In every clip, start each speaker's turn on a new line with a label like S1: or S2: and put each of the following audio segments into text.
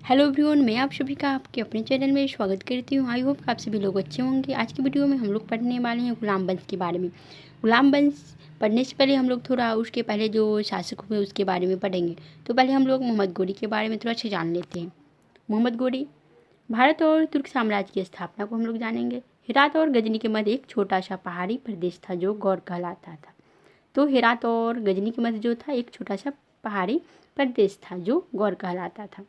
S1: Hello everyone, मैं आप सभी का आपके अपने चैनल में स्वागत करती हूँ। आई होप आप सभी लोग अच्छे होंगे। आज की वीडियो में हम लोग पढ़ने वाले हैं गुलाम वंश के बारे में। गुलाम वंश पढ़ने से पहले हम लोग थोड़ा उसके पहले जो शासक हुए उसके बारे में पढ़ेंगे। तो पहले हम लोग मोहम्मद गोरी के बारे में थोड़ा सा जान लेते हैं। मोहम्मद गोरी भारत और तुर्क साम्राज्य की स्थापना को हम लोग जानेंगे। हेरात और गजनी के मध्य एक छोटा सा पहाड़ी प्रदेश था जो गौर कहलाता था। तो हेरात और गजनी के मध्य जो था एक छोटा सा पहाड़ी प्रदेश था जो गौर कहलाता था।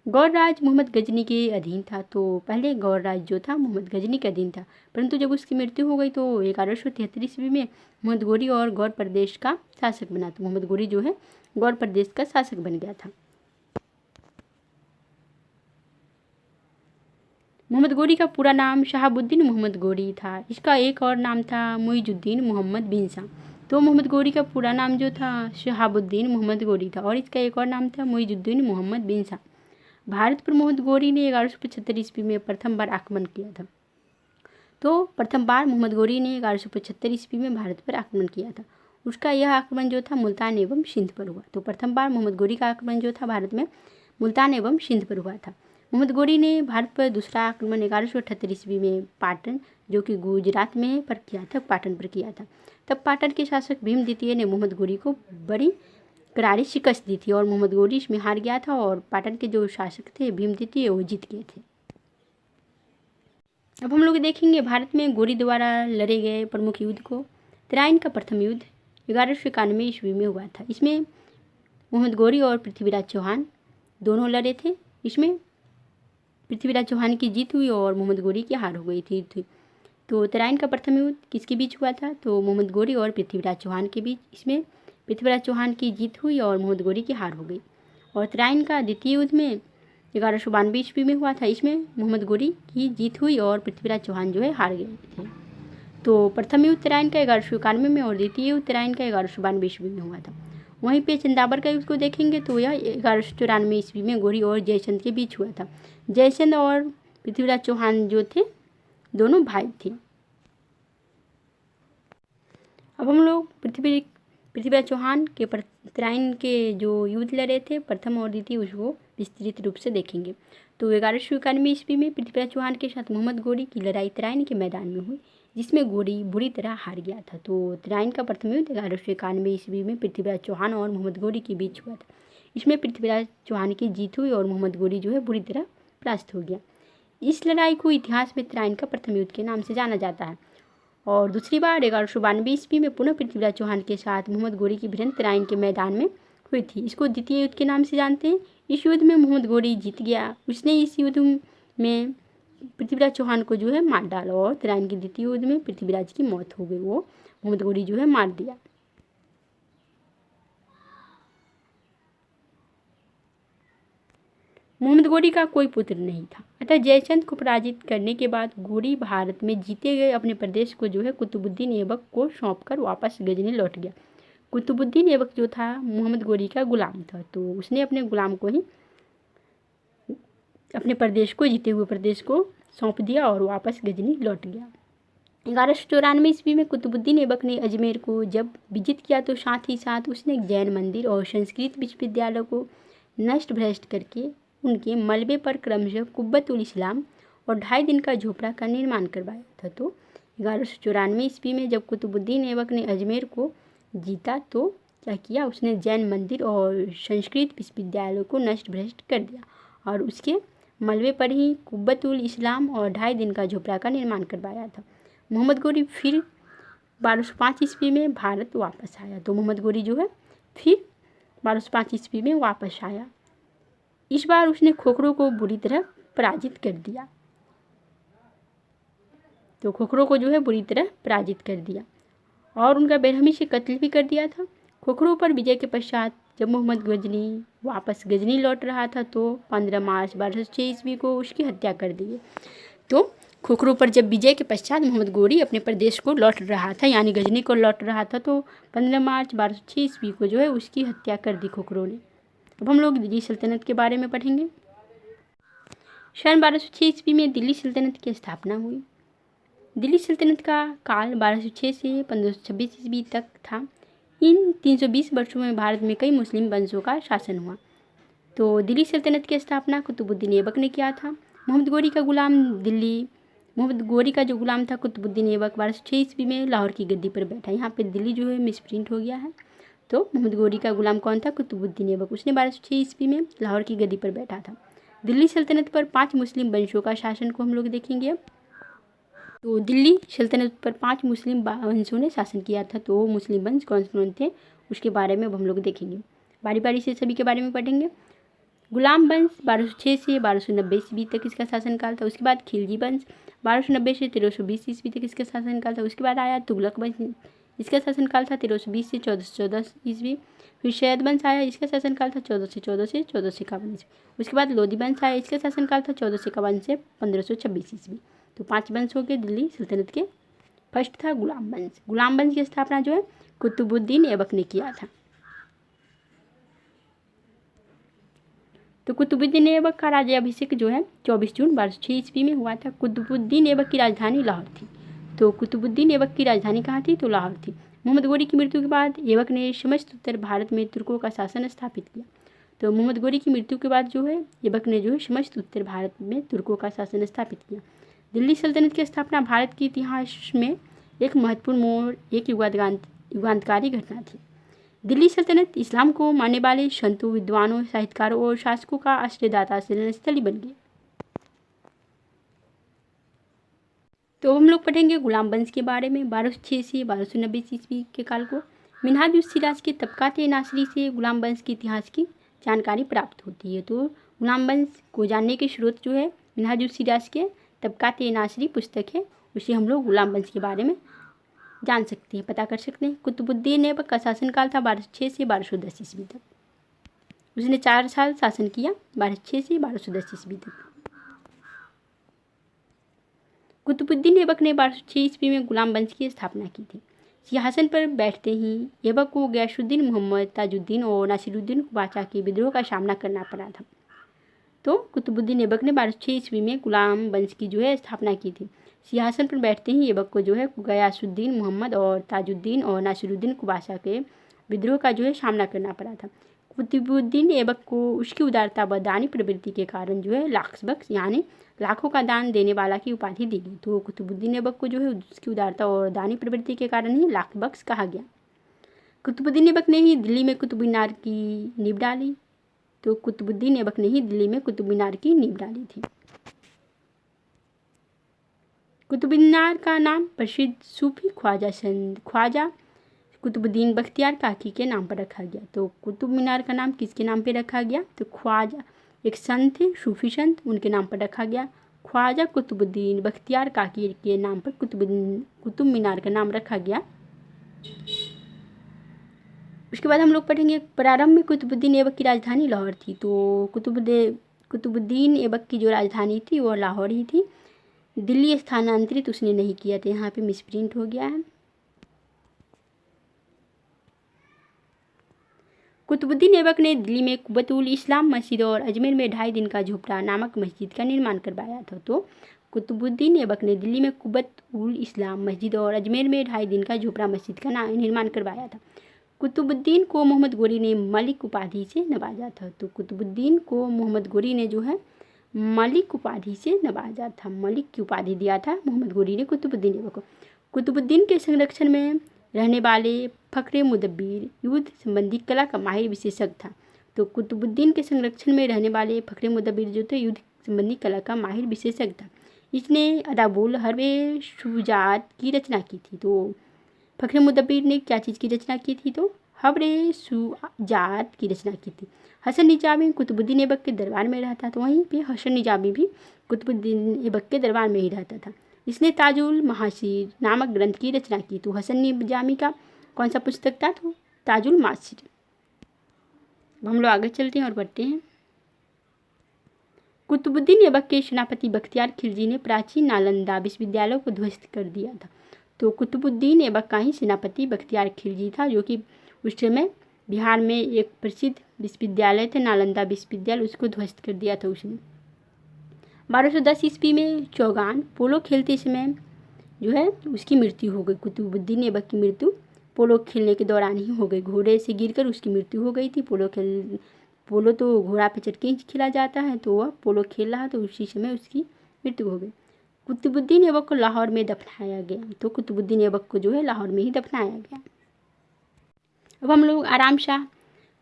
S1: गौर राज मोहम्मद गजनी के अधीन था। तो पहले गौर राज जो था मोहम्मद गजनी के अधीन था, परंतु जब उसकी मृत्यु हो गई तो 1173 ईस्वी में मोहम्मद गोरी और गौर प्रदेश का शासक बना। तो मोहम्मद गोरी जो है गौर प्रदेश का शासक बन गया था। मोहम्मद गोरी का पूरा नाम शहाबुद्दीन मोहम्मद गोरी था। इसका एक और नाम था मुइजुद्दीन मोहम्मद बिन शाह। तो मोहम्मद गोरी का पूरा नाम जो था शहाबुद्दीन मोहम्मद गोरी था और इसका एक और नाम था मुइजुद्दीन मोहम्मद बिन शाह। भारत पर मोहम्मद गोरी ने 1175 ईस्वी में प्रथम बार आक्रमण किया था। तो प्रथम बार मोहम्मद गोरी ने 1175 ईस्वी में भारत पर आक्रमण किया था। उसका यह आक्रमण जो था मुल्तान एवं सिंध पर हुआ। तो प्रथम बार मोहम्मद गोरी का आक्रमण जो था भारत में मुल्तान एवं सिंध पर हुआ था। मोहम्मद गोरी ने भारत पर दूसरा आक्रमण 1178 ईस्वी में पाटन, जो कि गुजरात में पर किया था, पाटन पर किया था। तब पाटन के शासक भीम द्वितीय ने मोहम्मद गोरी को बड़ी करारी शिकस्त दी थी और मोहम्मद गोरी इसमें हार गया था और पाटन के जो शासक थे भीम द्वितीय वो जीत गए थे। अब हम लोग देखेंगे भारत में गोरी द्वारा लड़े गए प्रमुख युद्ध को। तराइन का प्रथम युद्ध 1191 ईस्वी में हुआ था। इसमें मोहम्मद गोरी और पृथ्वीराज चौहान दोनों लड़े थे। इसमें पृथ्वीराज चौहान की जीत हुई और मोहम्मद गोरी की हार हो गई थी। तो तराइन का प्रथम युद्ध किसके बीच हुआ था? तो मोहम्मद गोरी और पृथ्वीराज चौहान के बीच। इसमें पृथ्वीराज चौहान की जीत हुई और मोहम्मद गोरी की हार हो गई। और तराइन का द्वितीय युद्ध में 1192 ईस्वी में हुआ था। इसमें मोहम्मद गोरी की जीत हुई और पृथ्वीराज चौहान जो है हार गए थे। तो प्रथम युद्ध तराइन का 1191 में और द्वितीय युद्ध तराइन का 1192 ईस्वी में हुआ था। वहीं पे चंदाबर का युद्ध को देखेंगे तो यह 1194 ईस्वी में गोरी और जयचंद के बीच हुआ था। जयचंद और पृथ्वीराज चौहान जो थे दोनों भाई थे। अब हम लोग पृथ्वीराज चौहान के तराइन के जो युद्ध लड़े थे प्रथम और द्वितीय उसको विस्तृत रूप से देखेंगे। तो 1191 ईस्वी में पृथ्वीराज चौहान के साथ मोहम्मद गोरी की लड़ाई तराइन के मैदान में हुई, जिसमें गोरी बुरी तरह हार गया था। तो तराइन का प्रथम युद्ध 1191 ईस्वी में पृथ्वीराज चौहान और मोहम्मद गोरी के बीच हुआ था। इसमें पृथ्वीराज चौहान की जीत हुई और मोहम्मद गोरी जो है बुरी तरह परास्त हो गया। इस लड़ाई को इतिहास में तराइन का प्रथम युद्ध के नाम से जाना जाता है। और दूसरी बार 1192 ईस्वी में पुनः पृथ्वीराज चौहान के साथ मोहम्मद गोरी की भिड़ंत तराइन के मैदान में हुई थी। इसको द्वितीय युद्ध के नाम से जानते हैं। इस युद्ध में मोहम्मद गोरी जीत गया। उसने इस युद्ध में पृथ्वीराज चौहान को जो है मार डाला और तराइन के द्वितीय युद्ध में पृथ्वीराज की मौत हो गई। वो मोहम्मद गोरी जो है मार दिया। मोहम्मद गोरी का कोई पुत्र नहीं था, अतः जयचंद को पराजित करने के बाद गोरी भारत में जीते गए अपने प्रदेश को जो है कुतुबुद्दीन ऐबक को सौंपकर वापस गजनी लौट गया। कुतुबुद्दीन ऐबक जो था मोहम्मद गोरी का गुलाम था, तो उसने अपने गुलाम को ही अपने प्रदेश को, जीते हुए प्रदेश को सौंप दिया और वापस गजनी लौट गया। 1194 ईस्वी में कुतुबुद्दीन ऐबक ने अजमेर को जब विजित किया तो साथ ही साथ उसने एक जैन मंदिर और संस्कृत विश्वविद्यालय को नष्ट भ्रष्ट करके उनके मलबे पर क्रमशः कुब्बतुल इस्लाम और 2.5 दिन का झोपड़ा का निर्माण करवाया था। तो 1194 ईस्वी में जब कुतुबुद्दीन ऐबक ने अजमेर को जीता तो क्या किया, उसने जैन मंदिर और संस्कृत विश्वविद्यालय को नष्ट भ्रष्ट कर दिया और उसके मलबे पर ही कुब्बतुल इस्लाम और 2.5 दिन का झोपड़ा का निर्माण करवाया था। मोहम्मद गोरी फिर 1205 ईस्वी में भारत वापस आया। तो मोहम्मद गोरी जो है फिर 1205 ईस्वी में वापस आया। इस बार उसने खोखरों को बुरी तरह पराजित कर दिया। तो खोखरों को जो है बुरी तरह पराजित कर दिया और उनका बेरहमी से कत्ल भी कर दिया था। खोखरों पर विजय के पश्चात जब मोहम्मद गजनी वापस गजनी लौट रहा था तो 15 मार्च 1206 ईस्वी को उसकी हत्या कर दी। तो खोखरों पर जब विजय के पश्चात मोहम्मद गोरी अपने प्रदेश को लौट रहा था, यानी गजनी को लौट रहा था, तो 15 मार्च 1206 ईस्वी को जो है उसकी हत्या कर दी खोखरों ने। अब हम लोग दिल्ली सल्तनत के बारे में पढ़ेंगे। सन 1206 ईस्वी में दिल्ली सल्तनत की स्थापना हुई। दिल्ली सल्तनत का काल 1206 से 1526 ईस्वी तक था। इन 320 वर्षों में भारत में कई मुस्लिम वंशों का शासन हुआ। तो दिल्ली सल्तनत की स्थापना कुतुबुद्दीन ऐबक ने किया था। मोहम्मद गोरी का जो गुलाम था कुतुबुद्दीन ऐबक 1206 ईस्वी में लाहौर की गद्दी पर बैठा। यहाँ पे दिल्ली जो है मिसप्रिंट हो गया है। तो मोहम्मद गोरी का गुलाम कौन था? कुतुबुद्दीन ऐबक। उसने 1206 ईस्वी में लाहौर की गद्दी पर बैठा था। दिल्ली सल्तनत पर 5 मुस्लिम वंशों का शासन को हम लोग देखेंगे। तो दिल्ली सल्तनत पर 5 मुस्लिम वंशों ने शासन किया था। तो मुस्लिम वंश कौन कौन थे उसके बारे में अब हम लोग देखेंगे। बारी बारी से सभी के बारे में पढ़ेंगे। गुलाम वंश 1206 से 1290 ईस्वी तक इसका शासनकाल था। उसके बाद खिलजी वंश 1290 से 1320 ईस्वी तक इसका शासनकाल था। उसके बाद आया तुगलक वंश, इसका शासनकाल था 1320 से 1414 ईस्वी। फिर सैयद वंश आया, इसका शासनकाल था 1414 से 1451 ईस्वी। उसके बाद लोधी वंश आया, इसका शासनकाल था 1451 से 1526 ईस्वी। तो 5 वंश हो गए दिल्ली सल्तनत के। फर्स्ट था गुलाम वंश। गुलाम वंश की स्थापना जो है कुतुबुद्दीन ऐबक ने किया था। तो कुतुबुद्दीन ऐबक का राज्याभिषेक जो है 24 जून 1206 ईस्वी में हुआ था। कुतुबुद्दीन ऐबक की राजधानी लाहौर थी। तो कुतुबुद्दीन ऐबक की राजधानी कहाँ थी? तो लाहौर थी। मोहम्मद गोरी की मृत्यु के बाद ऐबक ने समस्त उत्तर भारत में तुर्कों का शासन स्थापित किया। तो मोहम्मद गोरी की मृत्यु के बाद जो है ऐबक ने जो है समस्त उत्तर भारत में तुर्कों का शासन स्थापित किया। दिल्ली सल्तनत की स्थापना भारत के इतिहास में एक महत्वपूर्ण मोड़, एक युगांतकारी घटना थी। दिल्ली सल्तनत इस्लाम को मानने वाले संतों, विद्वानों, साहित्यकारों और शासकों का आश्रयदाता स्थली बन गई। तो हम लोग पढ़ेंगे गुलाम वंश के बारे में। 1206 से 1290 ईस्वी के काल को मिनहाज उस सिराज के तबकात नासरी से गुलाम वंश के इतिहास की जानकारी प्राप्त होती है। तो गुलाम वंश को जानने के स्रोत जो है मिनहाज उस सिराज के तबकात नासरी पुस्तक है, उसे हम लोग गुलाम वंश के बारे में जान सकते हैं, पता कर सकते हैं। कुतुबुद्दीन ऐबक का शासनकाल था 1206 से 1210 ईस्वी तक। उसने 4 साल शासन किया, 1206 से 1210 ईस्वी तक। कुतुबुद्दीन ऐबक ने 1206 ईस्वी में गुलाम वंश की स्थापना की थी। सिंहासन पर बैठते ही ऐबक को गयासुद्दीन मोहम्मद, ताजुद्दीन और नासिरुद्दीन बादशाह के विद्रोह का सामना करना पड़ा था। तो कुतुबुद्दीन ऐबक ने 1206 ईस्वी में गुलाम वंश की जो है स्थापना की थी। सिंहासन पर बैठते ही ऐबक को जो है गयासुद्दीन मोहम्मद और ताजुद्दीन और नासिरुद्दीन बादशाह के विद्रोह का जो है सामना करना पड़ा था। कुतुबुद्दीन ऐबक को उसकी उदारता व दानी प्रवृत्ति के कारण जो है लाखबख्श यानी लाखों का दान देने वाला की उपाधि दी गई। तो कुतुबुद्दीन ऐबक को जो है उसकी उदारता और दानी प्रवृत्ति के कारण ही लाखबख्श कहा गया। कुतुबुद्दीन ऐबक ने ही दिल्ली में कुतुब मीनार की नींव डाली। तो कुतुबुद्दीन ऐबक ने ही दिल्ली में कुतुब मीनार की नींव डाली थी। कुतुब मीनार का नाम प्रसिद्ध सूफी ख्वाजा कुतुबुद्दीन बख्तियार काकी के नाम पर रखा गया। तो कुतुब मीनार का नाम किसके नाम पे रखा गया? तो ख्वाजा एक संत थे, सूफी संत, उनके नाम पर रखा गया। ख्वाजा कुतुबुद्दीन बख्तियार काकी के नाम पर कुतुब मीनार का नाम रखा गया। उसके बाद हम लोग पढ़ेंगे प्रारंभ में कुतुबुद्दीन ऐबक की राजधानी लाहौर थी। तो कुतुबुद्दीन ऐबक की जो राजधानी थी वो लाहौर ही थी। दिल्ली स्थानांतरित उसने नहीं किया था, यहाँ पे मिसप्रिंट हो गया है। कुतुबुद्दीन ऐबक ने दिल्ली में कुब्बतुल इस्लाम मस्जिद और अजमेर में 2.5 दिन का झोपड़ा नामक मस्जिद का निर्माण करवाया था। तो कुतुबुद्दीन ऐबक ने दिल्ली में कुब्बतुल इस्लाम मस्जिद और अजमेर में 2.5 दिन का झोपड़ा मस्जिद का निर्माण करवाया था। कुतुबुद्दीन को मोहम्मद गोरी ने मलिक उपाधि से नवाजा था। तो कुतुबुद्दीन को मोहम्मद गोरी ने जो है मलिक उपाधि से नवाजा था, मलिक की उपाधि दिया था मोहम्मद गोरी ने कुतुबुद्दीन ऐबक को। कुतुबुद्दीन के संरक्षण में रहने वाले फखरे मुदब्बिर युद्ध संबंधी कला का माहिर विशेषज्ञ था। तो कुतुबुद्दीन के संरक्षण में रहने वाले फखरे मुदब्बिर जो थे युद्ध संबंधी कला का माहिर विशेषज्ञ था। इसने अदाबुल हर्ब शुजात की रचना की थी। तो फखरे मुदब्बिर ने क्या चीज़ की रचना की थी? तो हब्र शुजात की रचना की थी। हसन निजामी कुतुबुद्दीन ऐबक के दरबार में रहता था, वहीं पे हसन निजामी भी कुतुबुद्दीन ऐबक के दरबार में ही रहता था। इसने ताजुल महासिर नामक ग्रंथ की रचना की। तो हसन निजामी का कौन सा पुस्तक था? तो ताजुल महासिर। अब हम लोग आगे चलते हैं और पढ़ते हैं। कुतुबुद्दीन ऐबक के सेनापति बख्तियार खिलजी ने प्राचीन नालंदा विश्वविद्यालय को ध्वस्त कर दिया था। तो कुतुबुद्दीन ऐबक का ही सेनापति बख्तियार खिलजी था, जो कि उस समय बिहार में एक प्रसिद्ध विश्वविद्यालय थे नालंदा विश्वविद्यालय, उसको ध्वस्त कर दिया था उसने। 1210 ईस्वी में चौगान पोलो खेलते समय जो है उसकी मृत्यु हो गई। कुतुबुद्दीन ऐबक की मृत्यु पोलो खेलने के दौरान ही हो गई। घोड़े से गिरकर उसकी मृत्यु हो गई थी। पोलो तो घोड़ा पे चढ़ के ही खेला जाता है, तो वह पोलो खेल रहा तो उसी समय उसकी मृत्यु हो गई। कुतुबुद्दीन ऐबक को लाहौर में दफनाया गया। तो कुतुबुद्दीन ऐबक को जो है लाहौर में ही दफनाया गया। अब हम लोग आराम शाह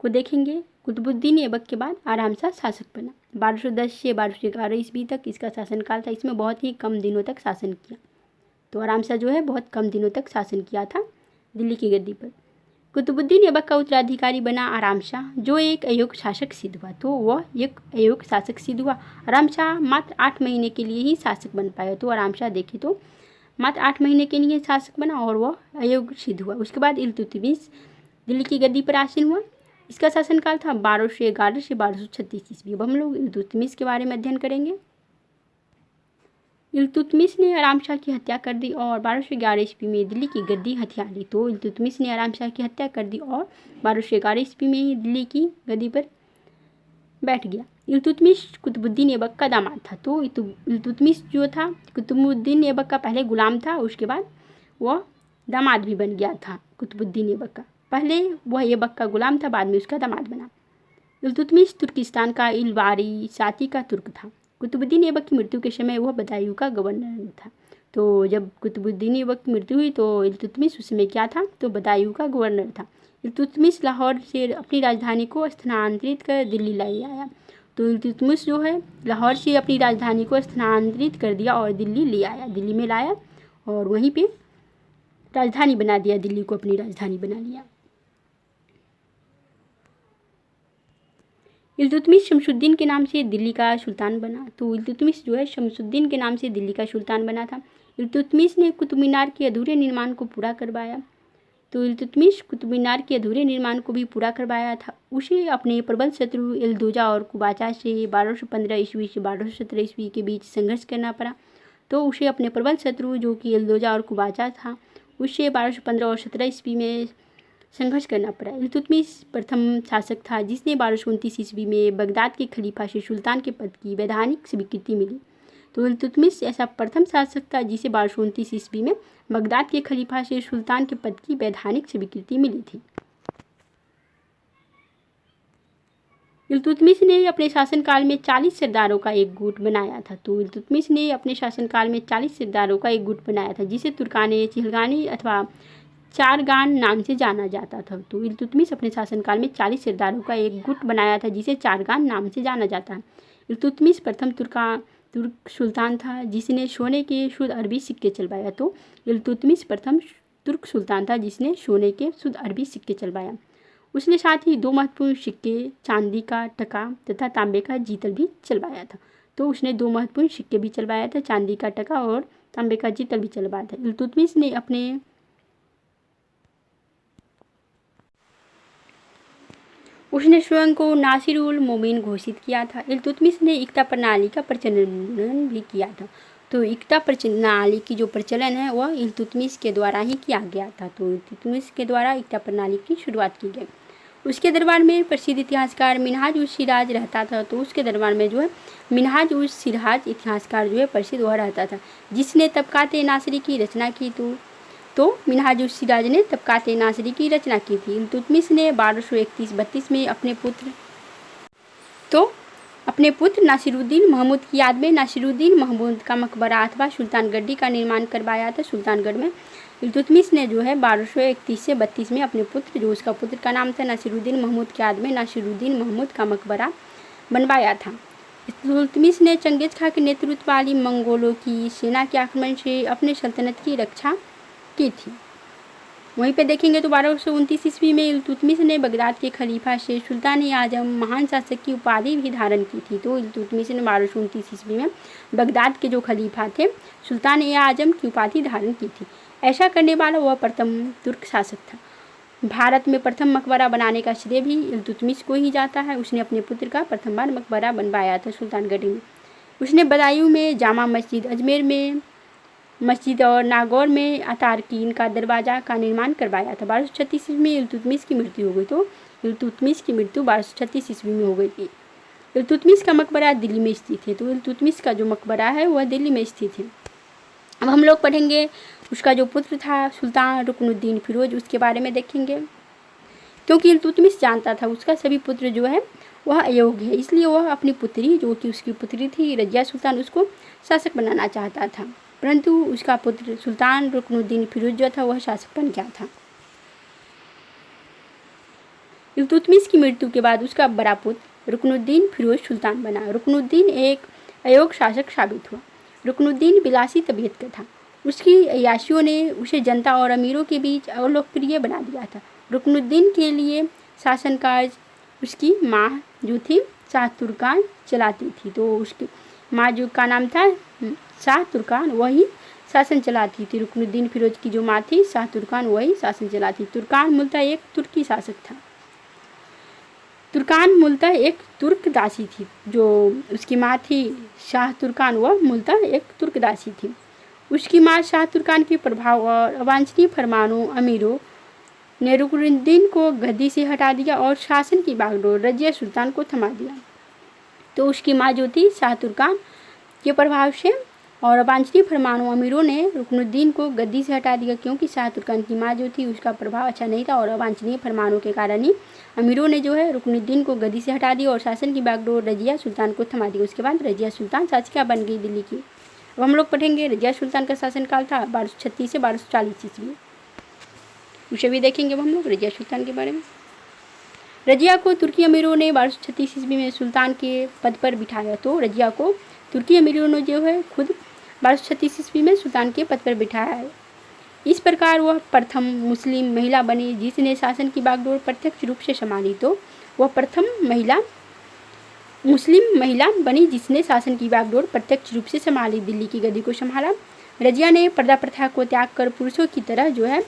S1: को देखेंगे। कुतुबुद्दीन ऐबक के बाद आराम शाह शासक बना। 1210 से 1211 ईस्वी तक इसका शासनकाल था। इसमें बहुत ही कम दिनों तक शासन किया। तो आराम शाह जो है बहुत कम दिनों तक शासन किया था दिल्ली की गद्दी पर। कुतुबुद्दीन ऐबक का उत्तराधिकारी बना आराम शाह, जो एक अयोग्य शासक सिद्ध हुआ। तो वह एक अयोग्य शासक सिद्ध हुआ। आराम शाह मात्र 8 महीने के लिए ही शासक बन पाया। तो आराम शाह देखे तो मात्र 8 महीने के लिए शासक बना और वह अयोग्य सिद्ध हुआ। उसके बाद इल्तुतमिश दिल्ली की गद्दी पर आसीन हुआ। इसका शासनकाल था 1211 से 1236 ईस्वी। अब हम लोग इल्तुतमिश के बारे में अध्ययन करेंगे। इल्तुतमिश ने आराम शाह की हत्या कर दी और 1211 ईस्वी में दिल्ली की गद्दी हथिया ली। तो इल्तुतमिश ने आराम शाह की हत्या कर दी और 1211 ईस्वी में दिल्ली की गद्दी पर बैठ गया। इल्तुतमिश कुतुबुद्दीन ऐबक का दामाद था। तो इल्तुतमिश जो था कुतुबुद्दीन ऐबक का पहले गुलाम था, उसके बाद वह दामाद भी बन गया था कुतुबुद्दीन ऐबक का। पहले वह ऐबक का गुलाम था, बाद में उसका दामाद बना। इल्तुतमिश तुर्किस्तान का इलवारी साथी का तुर्क था। कुतुबुद्दीन ऐबक की मृत्यु के समय वह बदायूं का गवर्नर था। तो जब कुतुबुद्दीन ऐबक की मृत्यु हुई तो इल्तुतमिश उस समय क्या था, तो बदायूं का गवर्नर था। इल्तुतमिश लाहौर से अपनी राजधानी को स्थानांतरित कर दिल्ली लाई आया। तो इल्तुतमिश जो है लाहौर से अपनी राजधानी को स्थानांतरित कर दिया और दिल्ली ले आया, दिल्ली में लाया और वहीं पे राजधानी बना दिया, दिल्ली को अपनी राजधानी बना लिया। इल्तुतमिश शमसुद्दीन के नाम से दिल्ली का सुल्तान बना। तो इल्तुतमिश जो है शमसुद्दीन के नाम से दिल्ली का सुल्तान बना था। इल्तुतमिश ने कुतुब मीनार के अधूरे निर्माण को पूरा करवाया। तो इल्तुतमिश कुतुब मीनार के अधूरे निर्माण को भी पूरा करवाया था। उसे अपने प्रबल शत्रु एल्दोजा और कुबाचा से 1215 ईस्वी से 1217 ईस्वी के बीच संघर्ष करना पड़ा। तो उसे अपने प्रबल शत्रु जो कि एल्दोजा और कुबाचा था, उससे 1215 और 17 ईस्वी में संघर्ष करना पड़ा। इल्तुतमिश प्रथम शासक था जिसने 1229 ईस्वी में बगदाद के खलीफा से सुल्तान के पद की वैधानिक स्वीकृति मिली। तो इल्तुतमिश ऐसा प्रथम शासक था जिसे 1229 ईस्वी में बगदाद के खलीफा से सुल्तान के पद की वैधानिक स्वीकृति मिली थी। इल्तुतमिश ने अपने शासनकाल में 40 सरदारों का एक गुट बनाया था। तो इल्तुतमिश ने अपने शासनकाल में 40 सरदारों का एक गुट बनाया था जिसे तुर्काने चिहलगानी अथवा चारगान नाम से जाना जाता था। तो इल्तुतमिश अपने शासनकाल में 40 सरदारों का एक गुट बनाया था जिसे चारगान नाम से जाना जाता है। इल्तुतमिश प्रथम तुर्क सुल्तान था जिसने सोने के शुद्ध अरबी सिक्के चलवाया। तो इल्तुतमिश प्रथम तुर्क सुल्तान था जिसने सोने के शुद्ध अरबी सिक्के चलवाया। उसने साथ ही 2 महत्वपूर्ण सिक्के, चांदी का टका तथा तांबे का जीतल भी चलवाया था। तो उसने 2 महत्वपूर्ण सिक्के भी चलवाया था, चांदी का टका और तांबे का जीतल भी चलवाया था। इल्तुतमिश ने उसने स्वयं को नासिरुल मोमिन घोषित किया था। इल्तुतमिश ने इक्ता प्रणाली का प्रचलन भी किया था। तो इक्ता प्रणाली की जो प्रचलन है वह इल्तुतमिश के द्वारा ही किया गया था। तो इल्तुतमिश के द्वारा इक्ता प्रणाली की शुरुआत की गई। उसके दरबार में प्रसिद्ध इतिहासकार मिनहाज उस सिराज रहता था। तो उसके दरबार में जो है मिनहाज उस सिराज इतिहासकार जो है प्रसिद्ध वह रहता था, जिसने तबकाते नासरी की रचना की। तो मिनहाज उस सिराज ने तबकाते नासरी की रचना की थी। इल्तुतमिश ने 1231-32 में अपने पुत्र नासिरुद्दीन महमूद की याद में नासिरुद्दीन महमूद का मकबरा अथवा सुल्तानगढ़ी का निर्माण करवाया था। सुल्तानगढ़ में इल्तुतमिश ने जो है 1231 से 32 में अपने पुत्र, जो उसका पुत्र का नाम था नासिरुद्दीन महमूद की याद में नासिरुद्दीन महमूद का मकबरा बनवाया था। इल्तुतमिश ने चंगेज खां के नेतृत्व वाली मंगोलों की सेना के आक्रमण से अपने सल्तनत की रक्षा की थी। वहीं पे देखेंगे तो 1229 ईस्वी में इल्तुतमिश ने बगदाद के खलीफा से सुल्तान-ए-आजम महान शासक की उपाधि भी धारण की थी। तो इल्तुतमिश ने 1229 ईस्वी में बगदाद के जो खलीफा थे सुल्तान-ए-आजम की उपाधि धारण की थी। ऐसा करने वाला वह प्रथम तुर्क शासक था। भारत में प्रथम मकबरा बनाने का श्रेय भी इल्तुतमिश को ही जाता है। उसने अपने पुत्र का प्रथम बार मकबरा बनवाया था सुल्तानगढ़ में। उसने बदायूं में जामा मस्जिद, अजमेर में मस्जिद और नागौर में अतारकीन का दरवाज़ा का निर्माण करवाया था। 1236 ईस्वी में इल्तुतमिश की मृत्यु हो गई। तो इल्तुतमिश की मृत्यु 1236 ईस्वी में हो गई थी। इल्तुतमिश का मकबरा दिल्ली में स्थित है। तो इल्तुतमिश का जो मकबरा है वह दिल्ली में स्थित है। अब हम लोग पढ़ेंगे उसका जो पुत्र था सुल्तान रुकनुद्दीन फिरोज, उसके बारे में देखेंगे। क्योंकि इल्तुतमिश जानता था उसका सभी पुत्र जो है वह अयोग्य है, इसलिए वह अपनी पुत्री, जो कि उसकी पुत्री थी रजिया सुल्तान, उसको शासक बनाना चाहता था। परंतु उसका पुत्र सुल्तान रुकनुद्दीन फिरोज जो था वह शासक बन गया था। इल्तुतमिश की मृत्यु के बाद उसका बड़ा पुत्र रुकनुद्दीन फिरोज सुल्तान बना। रुकनुद्दीन एक अयोग्य शासक साबित हुआ। रुकनुद्दीन विलासी तबीयत का था। उसकी अय्याशियों ने उसे जनता और अमीरों के बीच अलोकप्रिय बना दिया था। रुकनुद्दीन के लिए शासन कार्य उसकी माँ जो थी शाह तुर्कान चलाती थी। तो उसकी माँ जो का नाम था शाह तुर्कान, वही शासन चलाती थी। रुकनुद्दीन फिरोज की जो माँ थी शाह तुर्कान, वही शासन चलाती। तुर्कान मूलतः एक तुर्की शासक था। तुर्कान मूलतः एक तुर्क दासी थी। जो उसकी माँ थी शाह तुर्कान, वह मूलतः एक तुर्क दासी थी। उसकी माँ शाह तुर्कान के प्रभाव और अवांछनीय फरमानों अमीरों ने रुकनुद्दीन को गद्दी से हटा दिया और शासन की बागडोर रजिया सुल्तान को थमा दिया। तो उसकी माँ जो थी शाह तुर्कान के प्रभाव से और अवांछनीय फरमानों अमीरों ने रुकनुद्दीन को गद्दी से हटा दिया, क्योंकि शाह तुर्कान की माँ जो थी उसका प्रभाव अच्छा नहीं था और अवांछनीय फरमानों के कारण ही अमीरों ने जो है रुकनुद्दीन को गद्दी से हटा दिया और शासन की बागडोर रजिया सुल्तान को थमा दिया। उसके बाद रजिया सुल्तान शासिका बन गई दिल्ली की। अब हम लोग पढ़ेंगे रजिया सुल्तान का शासनकाल था 1236 से 1240 ईस्वी। उसे भी देखेंगे अब हम लोग रजिया सुल्तान के बारे में। रजिया को तुर्की अमीरों ने 1236 ईस्वी में सुल्तान के पद पर बिठाया। तो रजिया को तुर्की अमीरों ने जो है खुद 1236 ईस्वी में सुल्तान के पद पर बिठाया है। इस प्रकार वह प्रथम मुस्लिम महिला बनी जिसने शासन की बागडोर प्रत्यक्ष रूप से संभाली। तो वह प्रथम मुस्लिम महिला बनी जिसने शासन की बागडोर प्रत्यक्ष रूप से संभाली, दिल्ली की गद्दी को संभाला। रजिया ने पर्दा प्रथा को त्याग कर पुरुषों की तरह जो है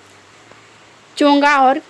S1: चोंगा और